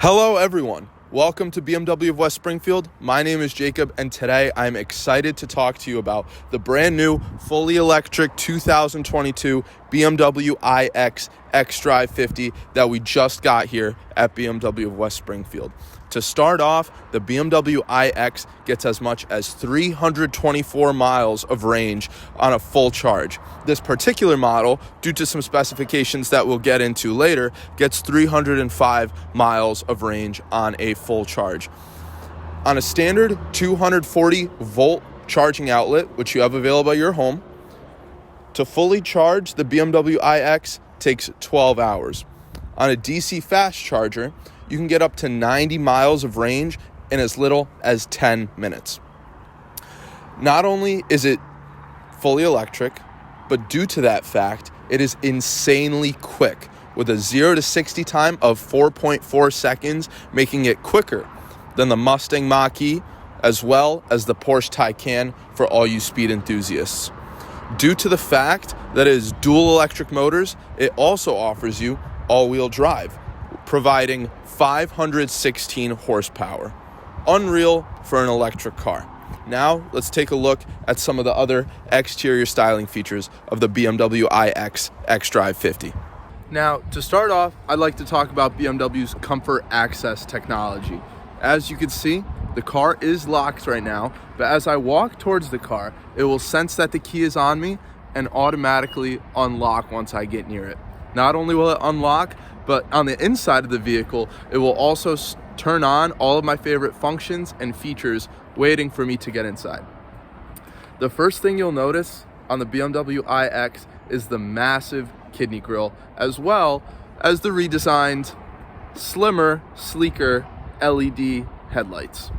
Hello everyone, welcome to BMW of West Springfield. My name is Jacob and today I'm excited to talk to you about the brand new fully electric 2022 BMW iX xDrive 50 that we just got here at BMW of West Springfield. To start off, the BMW iX gets as much as 324 miles of range on a full charge. This particular model, due to some specifications that we'll get into later, gets 305 miles of range on a full charge. On a standard 240 volt charging outlet, which you have available at your home, to fully charge the BMW iX takes 12 hours. On a DC fast charger, you can get up to 90 miles of range in as little as 10 minutes. Not only is it fully electric, but due to that fact, it is insanely quick with a 0 to 60 time of 4.4 seconds, making it quicker than the Mustang Mach-E as well as the Porsche Taycan for all you speed enthusiasts. Due to the fact that it is dual electric motors, it also offers you all-wheel drive, providing 516 horsepower. Unreal for an electric car. Now, let's take a look at some of the other exterior styling features of the BMW iX xDrive 50. Now, to start off, I'd like to talk about BMW's Comfort Access technology. As you can see, the car is locked right now, but as I walk towards the car, it will sense that the key is on me and automatically unlock once I get near it. Not only will it unlock, but on the inside of the vehicle, it will also turn on all of my favorite functions and features waiting for me to get inside. The first thing you'll notice on the BMW iX is the massive kidney grille, as well as the redesigned, slimmer, sleeker LED headlights.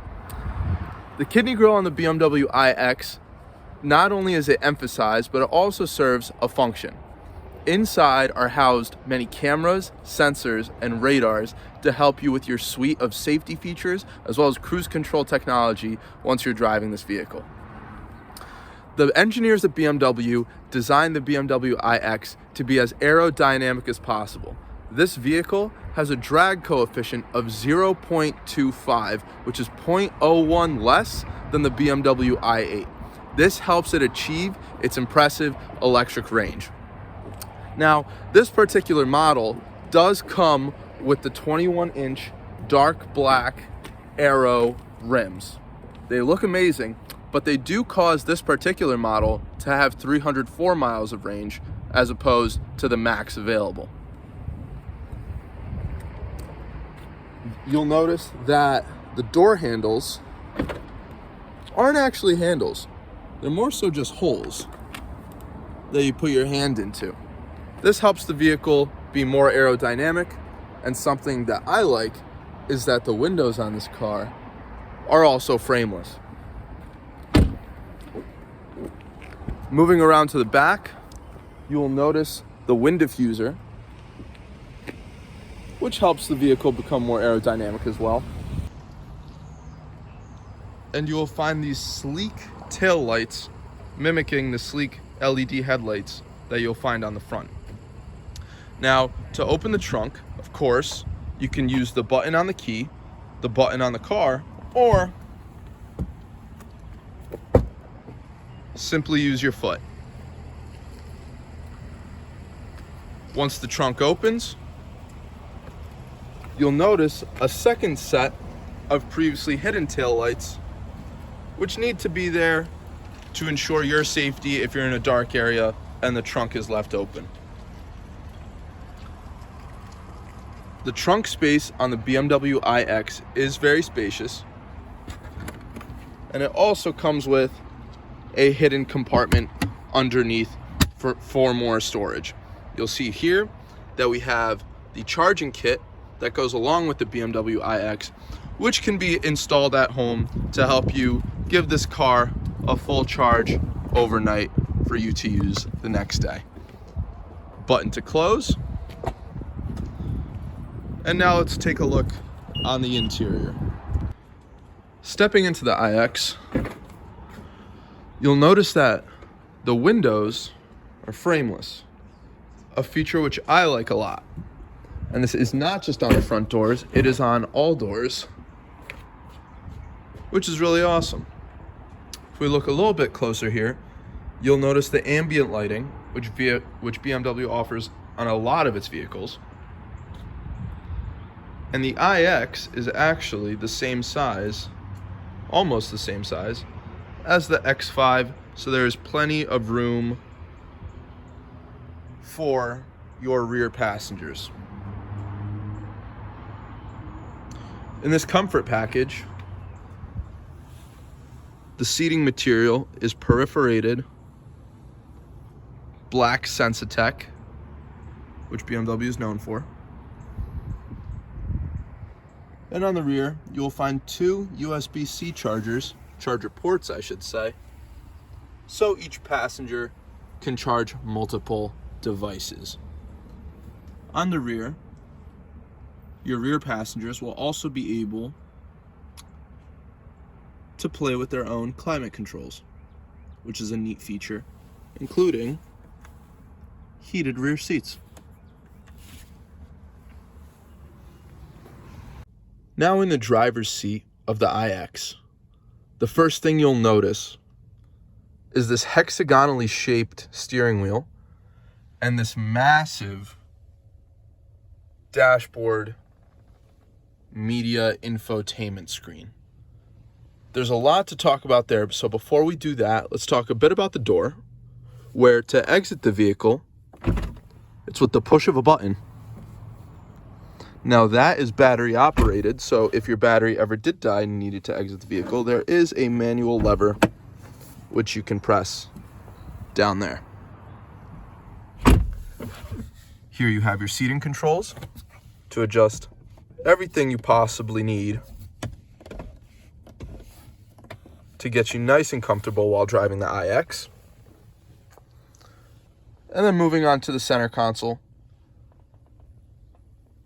The kidney grille on the BMW iX, not only is it emphasized, but it also serves a function. Inside are housed many cameras, sensors, and radars to help you with your suite of safety features, as well as cruise control technology once you're driving this vehicle. The engineers at BMW designed the BMW iX to be as aerodynamic as possible. This vehicle has a drag coefficient of 0.25, which is 0.01 less than the BMW i8. This helps it achieve its impressive electric range. Now, this particular model does come with the 21-inch dark black aero rims. They look amazing, but they do cause this particular model to have 304 miles of range as opposed to the max available. You'll notice that the door handles aren't actually handles. They're more so just holes that you put your hand into. This helps the vehicle be more aerodynamic, and something that I like is that the windows on this car are also frameless. Moving around to the back, you will notice the wind diffuser, which helps the vehicle become more aerodynamic as well. And you will find these sleek tail lights mimicking the sleek LED headlights that you'll find on the front. Now, to open the trunk, of course, you can use the button on the key, the button on the car, or simply use your foot. Once the trunk opens, you'll notice a second set of previously hidden taillights, which need to be there to ensure your safety if you're in a dark area and the trunk is left open. The trunk space on the BMW iX is very spacious, and it also comes with a hidden compartment underneath for more storage. You'll see here that we have the charging kit that goes along with the BMW iX, which can be installed at home to help you give this car a full charge overnight for you to use the next day. Button to close. And now let's take a look on the interior. Stepping into the iX, you'll notice that the windows are frameless, a feature which I like a lot. And this is not just on the front doors, it is on all doors, which is really awesome. If we look a little bit closer here, you'll notice the ambient lighting, which BMW offers on a lot of its vehicles. And the iX is actually the same size, almost the same size, as the X5, so there is plenty of room for your rear passengers. In this comfort package, the seating material is perforated black Sensitech, which BMW is known for. And on the rear, you will find two USB-C charger ports, I should say, so each passenger can charge multiple devices. On the rear, your rear passengers will also be able to play with their own climate controls, which is a neat feature, including heated rear seats. Now in the driver's seat of the iX, the first thing you'll notice is this hexagonally shaped steering wheel and this massive dashboard media infotainment screen. There's a lot to talk about there, so before we do that, let's talk a bit about the door, where to exit the vehicle, it's with the push of a button. Now that is battery operated, so if your battery ever did die and you needed to exit the vehicle, there is a manual lever which you can press down there. Here you have your seating controls to adjust everything you possibly need to get you nice and comfortable while driving the iX. And then moving on to the center console.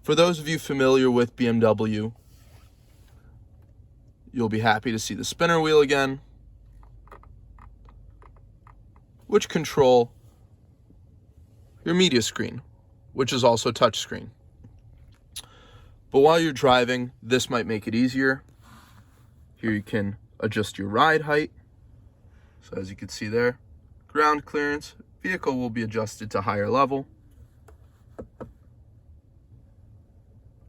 For those of you familiar with BMW, you'll be happy to see the spinner wheel again, which control your media screen, which is also touchscreen. But while you're driving, this might make it easier. Here you can adjust your ride height. So as you can see there, ground clearance, vehicle will be adjusted to higher level.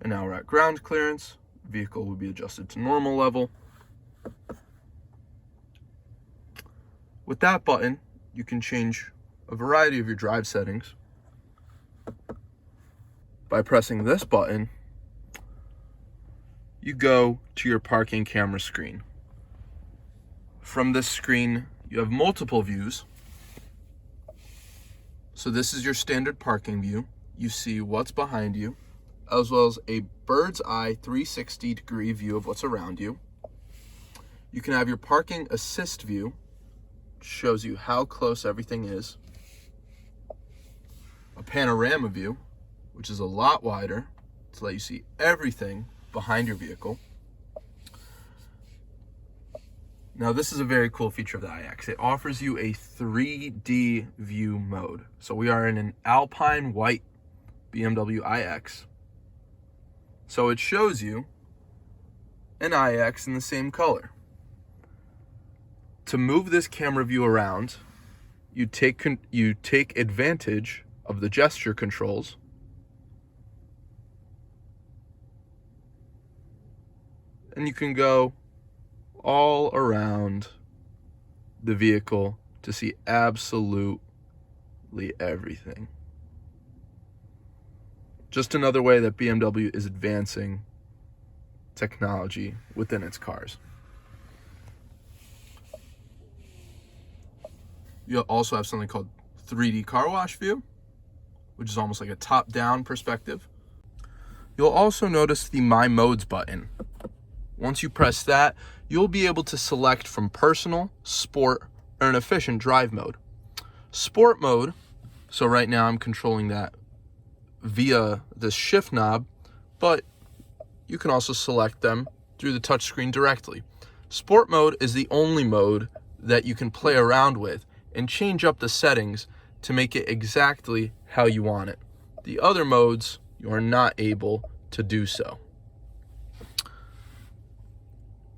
And now we're at ground clearance. Vehicle will be adjusted to normal level. With that button, you can change a variety of your drive settings. By pressing this button, you go to your parking camera screen. From this screen, you have multiple views. So this is your standard parking view. You see what's behind you, as well as a bird's eye 360-degree view of what's around you. You can have your parking assist view, which shows you how close everything is. A panorama view, which is a lot wider to let you see everything behind your vehicle. Now this is a very cool feature of the iX. It offers you a 3D view mode. So we are in an alpine white BMW iX. So it shows you an iX in the same color. To move this camera view around, you take advantage of the gesture controls. And you can go all around the vehicle to see absolutely everything. Just another way that BMW is advancing technology within its cars. You'll also have something called 3D car wash view, which is almost like a top-down perspective. You'll also notice the My Modes button. Once you press that, you'll be able to select from personal, sport, or an efficient drive mode. Sport mode, so right now I'm controlling that via the shift knob, but you can also select them through the touchscreen directly. Sport mode is the only mode that you can play around with and change up the settings to make it exactly how you want it. The other modes you are not able to do so.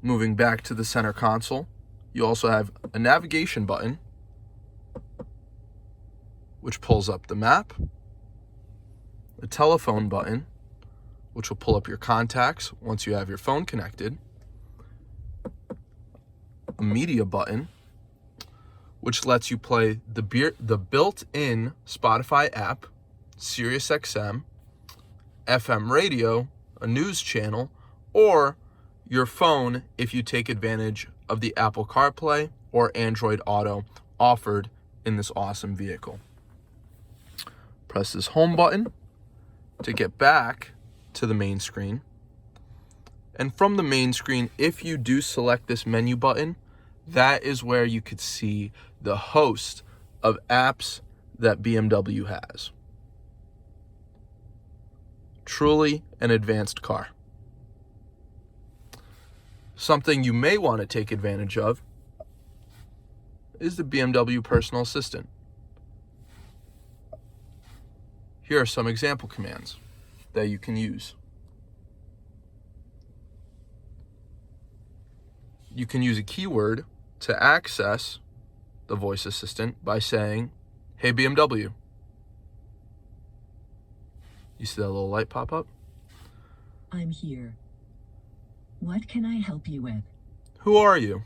Moving back to the center console, you also have a navigation button, which pulls up the map, a telephone button, which will pull up your contacts once you have your phone connected, a media button, which lets you play the built-in Spotify app, Sirius XM, FM radio, a news channel, or your phone if you take advantage of the Apple CarPlay or Android Auto offered in this awesome vehicle. Press this home button to get back to the main screen. And from the main screen, if you do select this menu button, that is where you could see the host of apps that BMW has. Truly an advanced car. Something you may want to take advantage of is the BMW personal assistant. Here are some example commands that you can use. You can use a keyword to access the voice assistant by saying, "Hey BMW." You see that little light pop up? I'm here. What can I help you with? Who are you?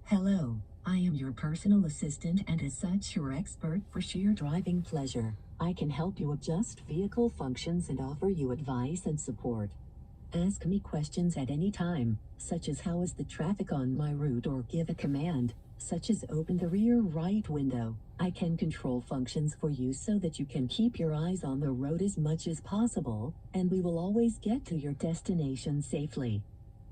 Hello, I am your personal assistant and as such your expert for sheer driving pleasure. I can help you adjust vehicle functions and offer you advice and support. Ask me questions at any time, such as how is the traffic on my route, or give a command, such as open the rear right window. I can control functions for you so that you can keep your eyes on the road as much as possible, and we will always get to your destination safely.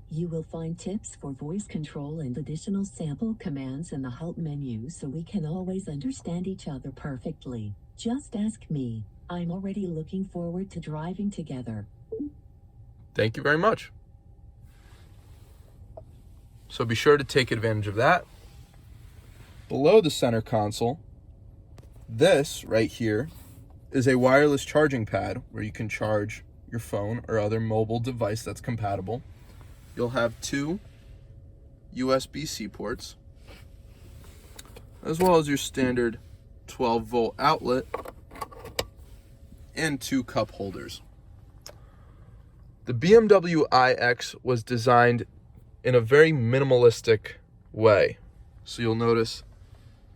You will find tips for voice control and additional sample commands in the help menu so we can always understand each other perfectly. Just ask me. I'm already looking forward to driving together. Thank you very much. So be sure to take advantage of that. Below the center console, this right here is a wireless charging pad where you can charge your phone or other mobile device that's compatible. You'll have two USB-C ports, as well as your standard 12-volt outlet and two cup holders. The BMW iX was designed in a very minimalistic way. So you'll notice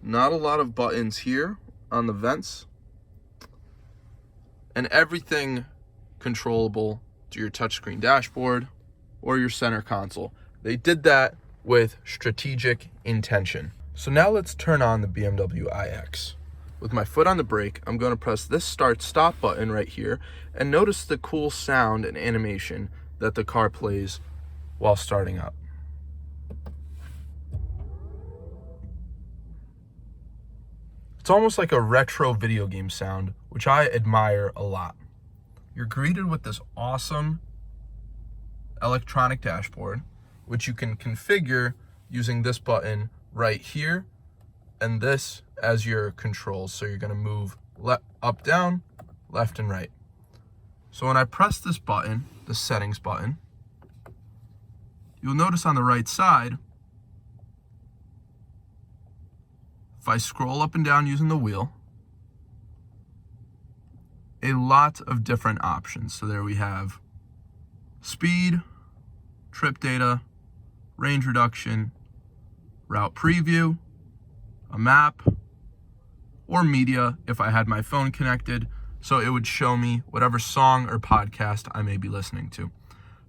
not a lot of buttons here on the vents, and everything controllable to your touchscreen dashboard or your center console. They did that with strategic intention. So now let's turn on the BMW iX. With my foot on the brake, I'm going to press this start-stop button right here and notice the cool sound and animation that the car plays while starting up. It's almost like a retro video game sound, which I admire a lot. You're greeted with this awesome electronic dashboard, which you can configure using this button right here and this as your controls. So you're going to move up, down, left, and right. So when I press this button, the settings button, you'll notice on the right side, if I scroll up and down using the wheel, a lot of different options. So there we have speed, trip data, range reduction, route preview, a map, or media if I had my phone connected, so it would show me whatever song or podcast I may be listening to.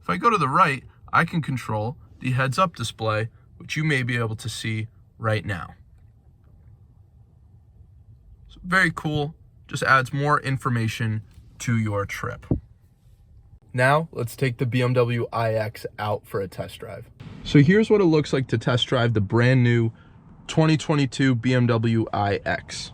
If I go to the right, I can control the heads-up display, which you may be able to see right now. So very cool, just adds more information to your trip. Now, let's take the BMW iX out for a test drive. So here's what it looks like to test drive the brand new 2022 BMW iX.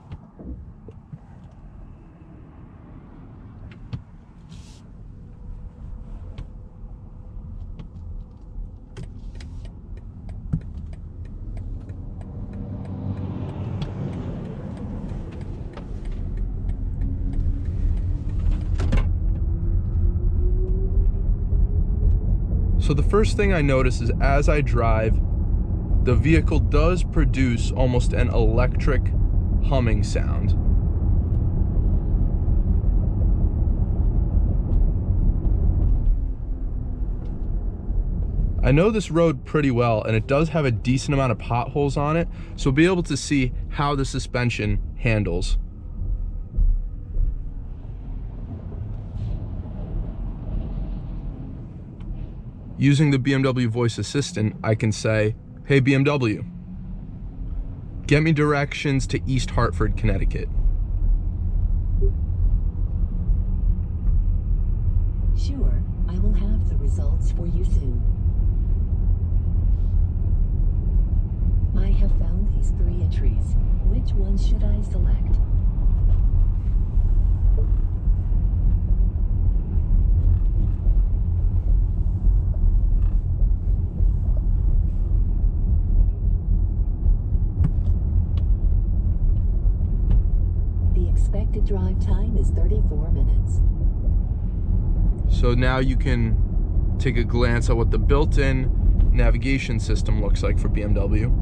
So the first thing I notice is as I drive, the vehicle does produce almost an electric humming sound. I know this road pretty well, and it does have a decent amount of potholes on it, so we'll be able to see how the suspension handles. Using the BMW voice assistant, I can say, "Hey BMW, get me directions to East Hartford, Connecticut." Sure, I will have the results for you soon. I have found these 3 entries. Which one should I select? The expected drive time is 34 minutes. So now you can take a glance at what the built-in navigation system looks like for BMW.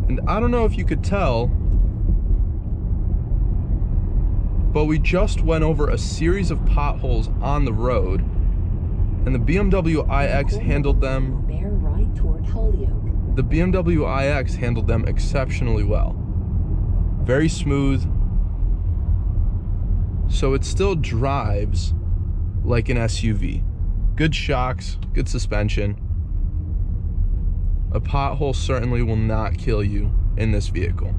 And I don't know if you could tell, but we just went over a series of potholes on the road, and the BMW iX handled them. Bear right toward Holyoke. The BMW iX handled them exceptionally well. Very smooth. So it still drives like an SUV. Good shocks, good suspension. A pothole certainly will not kill you in this vehicle.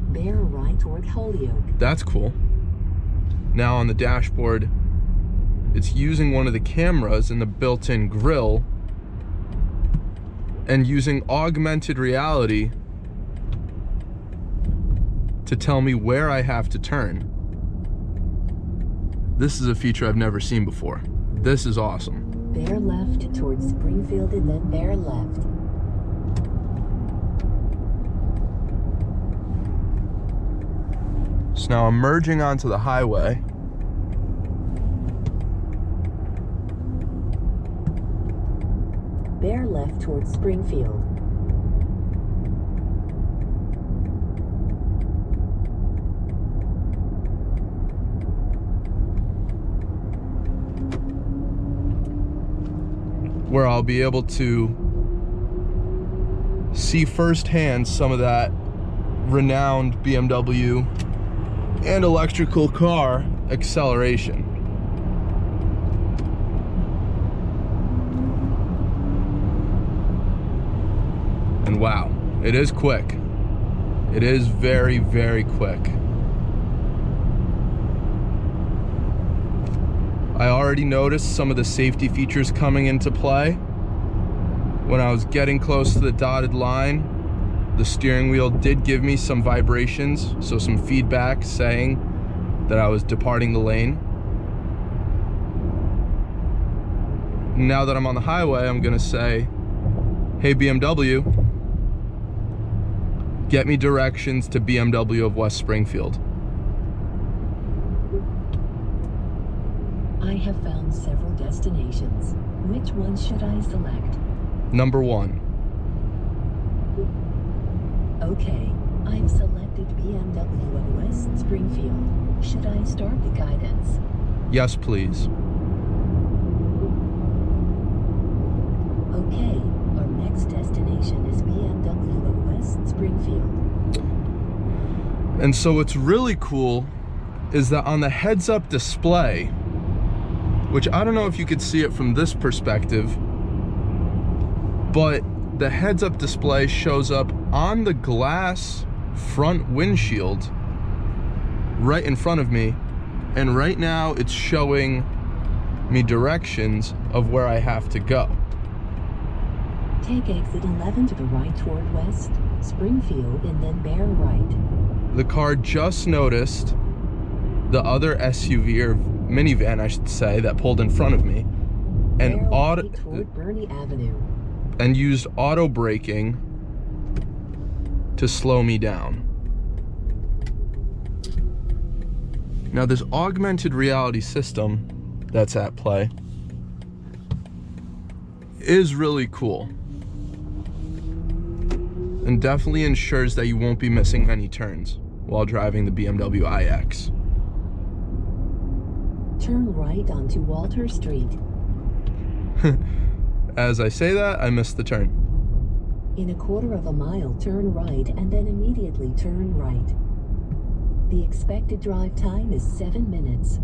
Bear right toward Holyoke. That's cool. Now on the dashboard, it's using one of the cameras in the built-in grille and using augmented reality to tell me where I have to turn. This is a feature I've never seen before. This is awesome. Bear left towards Springfield and then bear left. So now I'm merging onto the highway. Bear left towards Springfield. Where I'll be able to see firsthand some of that renowned BMW and electrical car acceleration. And wow, it is quick. It is very, very quick. I already noticed some of the safety features coming into play. When I was getting close to the dotted line, the steering wheel did give me some vibrations, so some feedback saying that I was departing the lane. Now that I'm on the highway, I'm gonna say, "Hey BMW, get me directions to BMW of West Springfield." I have found several destinations. Which one should I select? Number 1. Okay, I've selected BMW of West Springfield. Should I start the guidance? Yes, please. Okay, our next destination is BMW of West Springfield. And so what's really cool is that on the heads-up display, which I don't know if you could see it from this perspective, but the heads-up display shows up on the glass front windshield right in front of me, and right now it's showing me directions of where I have to go. Take exit 11 to the right toward West Springfield and then bear right. The car just noticed the other SUV, or minivan I should say, that pulled in front of me and Bear right toward Burney Avenue. and used auto braking to slow me down. Now this augmented reality system that's at play is really cool and definitely ensures that you won't be missing any turns while driving the BMW iX. Turn right onto Walter Street. As I say that, I missed the turn. In a quarter of a mile, turn right and then immediately turn right. The expected drive time is 7 minutes.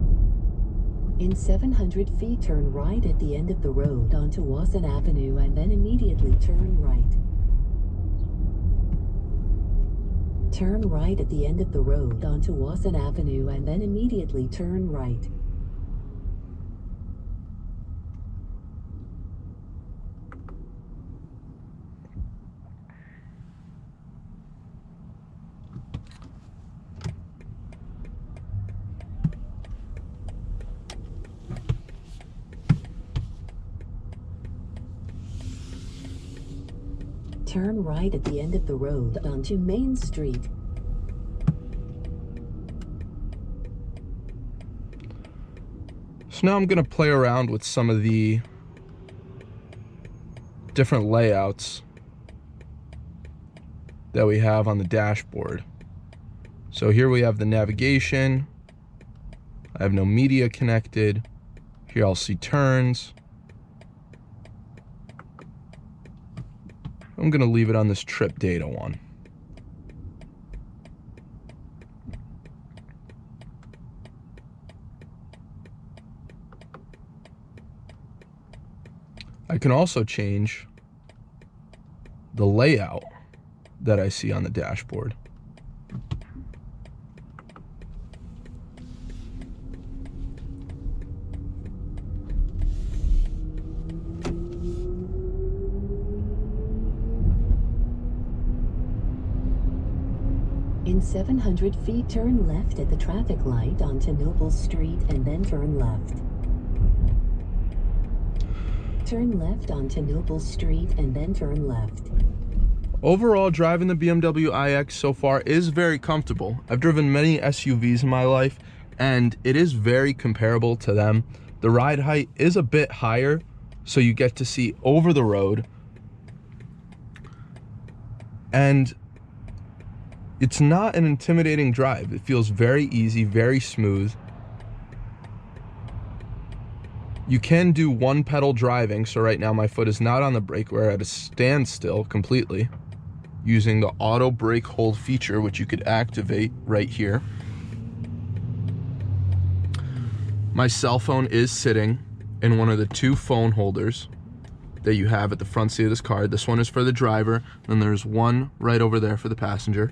In 700 feet, turn right at the end of the road onto Wasson Avenue and then immediately turn right. Turn right at the end of the road onto Wasson Avenue and then immediately turn right. Turn right at the end of the road onto Main Street. So now I'm going to play around with some of the different layouts that we have on the dashboard. So here we have the navigation. I have no media connected. Here I'll see turns. I'm going to leave it on this trip data one. I can also change the layout that I see on the dashboard. In 700 feet, turn left at the traffic light onto Noble Street and then turn left. Turn left onto Noble Street and then turn left. Overall, driving the BMW iX so far is very comfortable. I've driven many SUVs in my life, and it is very comparable to them. The ride height is a bit higher, so you get to see over the road. And it's not an intimidating drive. It feels very easy, very smooth. You can do one pedal driving, so right now my foot is not on the brake. We're at a standstill completely, using the auto brake hold feature, which you could activate right here. My cell phone is sitting in one of the two phone holders that you have at the front seat of this car. This one is for the driver, and there's one right over there for the passenger.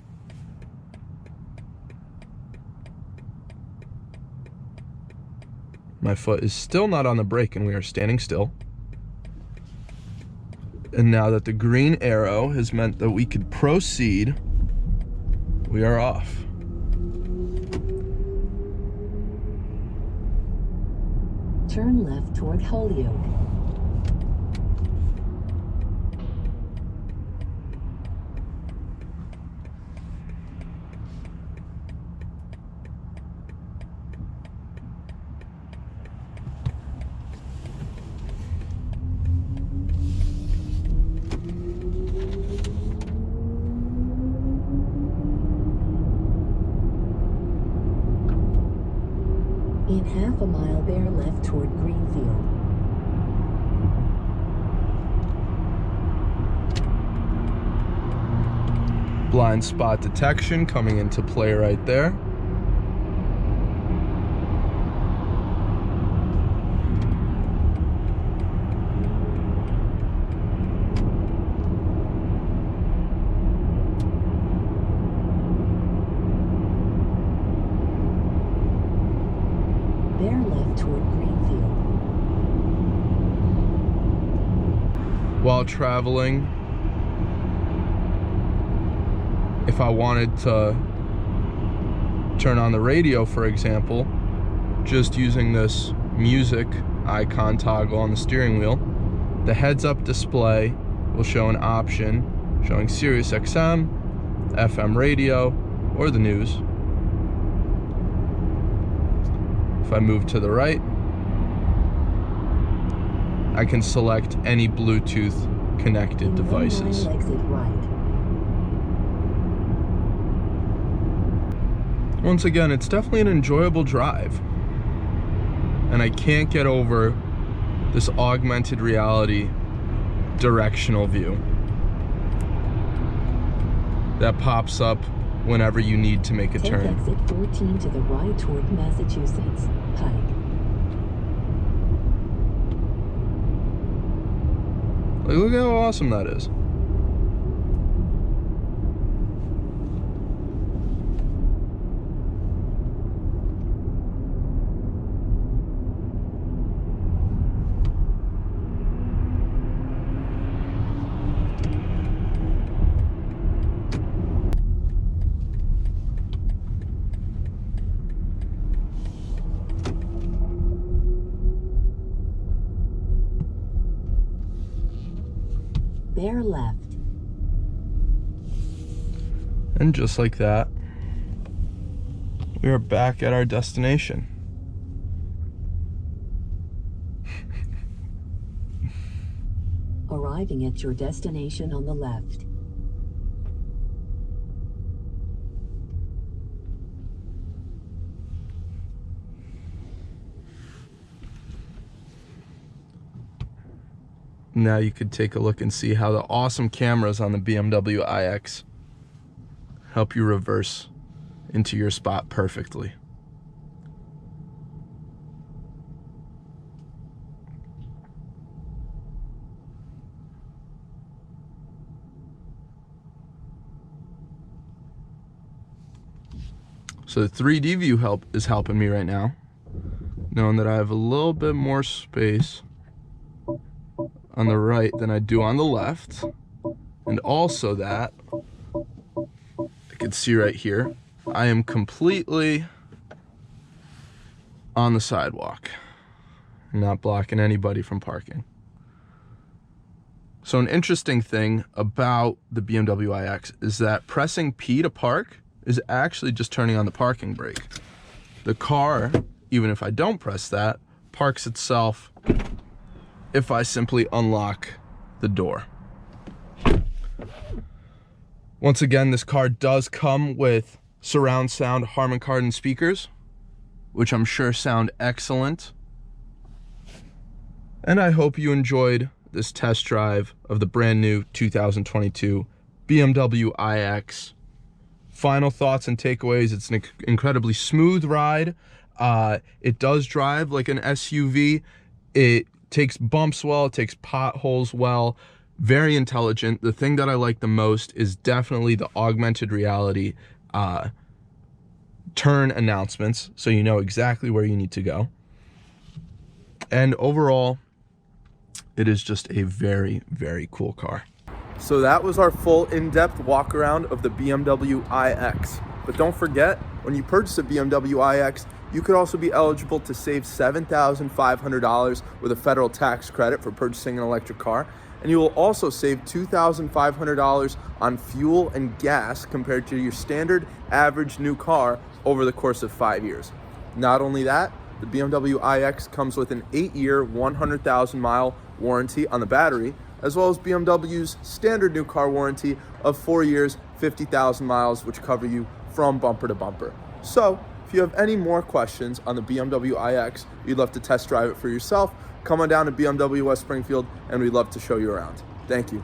My foot is still not on the brake and we are standing still. And now that the green arrow has meant that we could proceed, we are off. Turn left toward Holyoke. In half a mile, bear left toward Greenfield. Blind spot detection coming into play right there. Bear left toward Greenfield. While traveling, if I wanted to turn on the radio, for example, just using this music icon toggle on the steering wheel, the heads-up display will show an option showing Sirius XM, FM radio, or the news. If I move to the right, I can select any Bluetooth connected devices. Exit right. Once again, it's definitely an enjoyable drive. And I can't get over this augmented reality directional view that pops up whenever you need to make a Take turn. exit 14 to the right toward Massachusetts Pike. Like, look how awesome that is. Bear left. And just like that, we are back at our destination. Arriving at your destination on the left. Now you could take a look and see how the awesome cameras on the BMW iX help you reverse into your spot perfectly. So the 3D view is helping me right now, knowing that I have a little bit more space on the right than I do on the left, and also that I can see right here I am completely on the sidewalk, not blocking anybody from parking. So an interesting thing about the BMW iX is that pressing P to park is actually just turning on the parking brake. The car, even if I don't press that, parks itself if I simply unlock the door. Once again, this car does come with surround sound Harman Kardon speakers, which I'm sure sound excellent. And I hope you enjoyed this test drive of the brand new 2022 BMW iX. Final thoughts and takeaways: it's an incredibly smooth ride. It does drive like an SUV. It takes bumps well, it takes potholes well, very intelligent. The thing that I like the most is definitely the augmented reality turn announcements, so you know exactly where you need to go. And overall, it is just a very, very cool car. So that was our full in-depth walk around of the BMW iX. But don't forget, when you purchase a BMW iX, you could also be eligible to save $7,500 with a federal tax credit for purchasing an electric car. And you will also save $2,500 on fuel and gas compared to your standard average new car over the course of 5 years. Not only that, the BMW iX comes with an 8-year, 100,000-mile warranty on the battery, as well as BMW's standard new car warranty of 4 years, 50,000 miles, which cover you from bumper to bumper. So, if you have any more questions on the BMW iX, you'd love to test drive it for yourself, come on down to BMW West Springfield, and we'd love to show you around. Thank you.